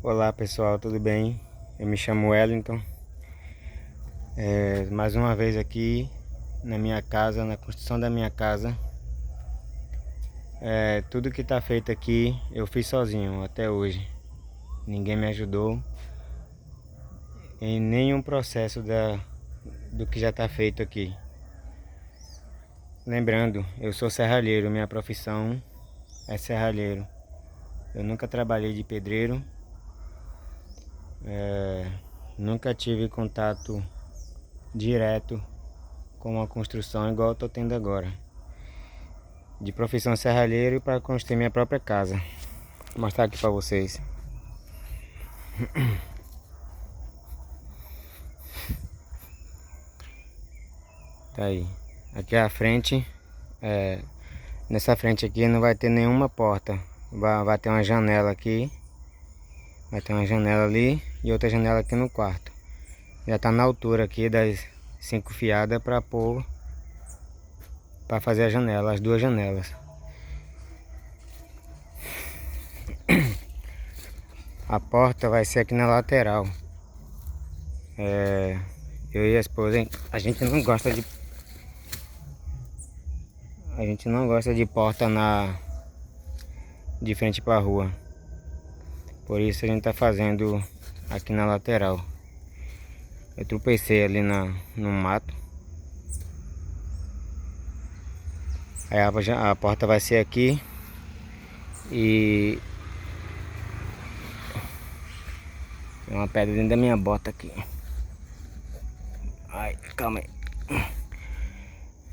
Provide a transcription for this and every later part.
Olá pessoal, tudo bem? Eu me chamo Wellington. Mais uma vez aqui na minha casa, na construção da minha casa. Tudo que está feito aqui eu fiz sozinho até hoje. Ninguém me ajudou em nenhum processo do que já está feito aqui. Lembrando, eu sou serralheiro, minha profissão é serralheiro. Eu nunca trabalhei de pedreiro. Nunca tive contato direto com a construção igual eu estou tendo agora. De profissão serralheiro para construir minha própria casa. Vou mostrar aqui para vocês. Tá aí. Aqui a frente. Nessa frente aqui não vai ter nenhuma porta. Vai ter uma janela aqui. Vai ter uma janela ali e outra janela aqui no quarto. Já tá na altura aqui das 5 fiadas para pôr, para fazer a janela, as duas janelas. A porta vai ser aqui na lateral. Eu e a esposa, a gente não gosta de porta de frente para a rua. Por isso a gente tá fazendo aqui na lateral. Eu tropecei ali no mato. Aí a porta vai ser aqui. E tem uma pedra dentro da minha bota aqui. Ai, calma aí.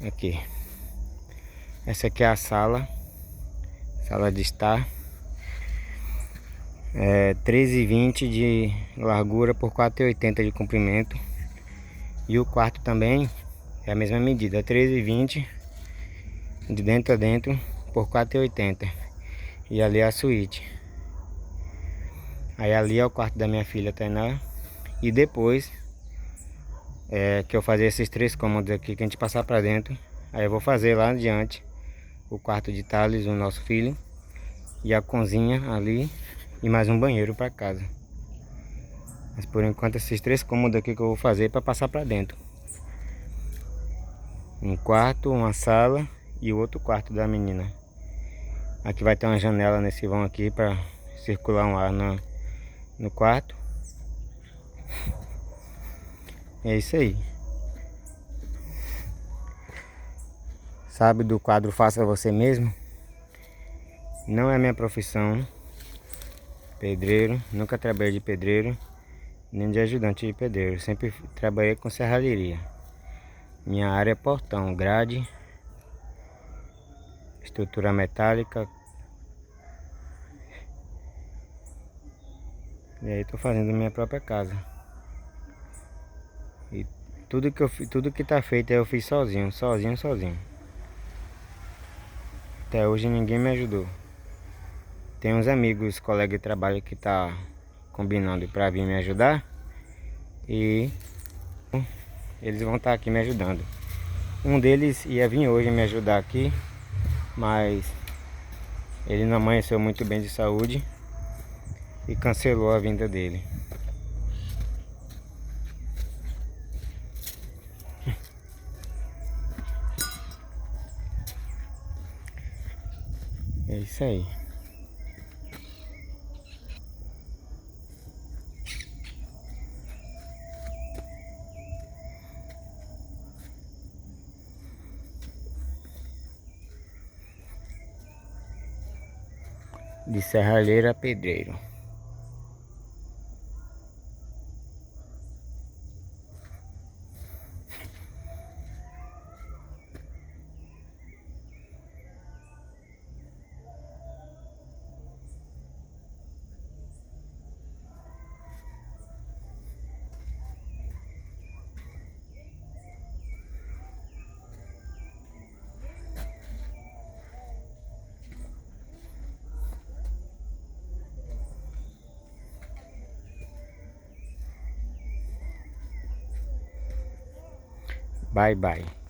Aqui. Essa aqui é a sala. Sala de estar. 13,20 de largura por 4,80 de comprimento. E o quarto também é a mesma medida, 13,20 de dentro a dentro por 4,80. E ali é a suíte. Aí ali é o quarto da minha filha Tainá. E depois que eu fazer esses 3 cômodos aqui, que a gente passar para dentro, aí eu vou fazer lá adiante o quarto de Thales, o nosso filho, e a cozinha ali. E mais um banheiro para casa. Mas por enquanto esses 3 cômodos aqui que eu vou fazer para passar para dentro. Um quarto, uma sala e o outro quarto da menina. Aqui vai ter uma janela nesse vão aqui para circular um ar no quarto. É isso aí. Sabe do quadro Faça Você Mesmo? Não é minha profissão. Pedreiro, nunca trabalhei de pedreiro, nem de ajudante de pedreiro. Sempre trabalhei com serralheria. Minha área é portão, grade, estrutura metálica. E aí tô fazendo minha própria casa. E tudo que tá feito eu fiz sozinho. Até hoje ninguém me ajudou. Tem uns amigos, colegas de trabalho que tá combinando para vir me ajudar. E eles vão estar aqui me ajudando. Um deles ia vir hoje me ajudar aqui, mas ele não amanheceu muito bem de saúde e cancelou a vinda dele. É isso aí. De serralheiro a pedreiro. Bye bye.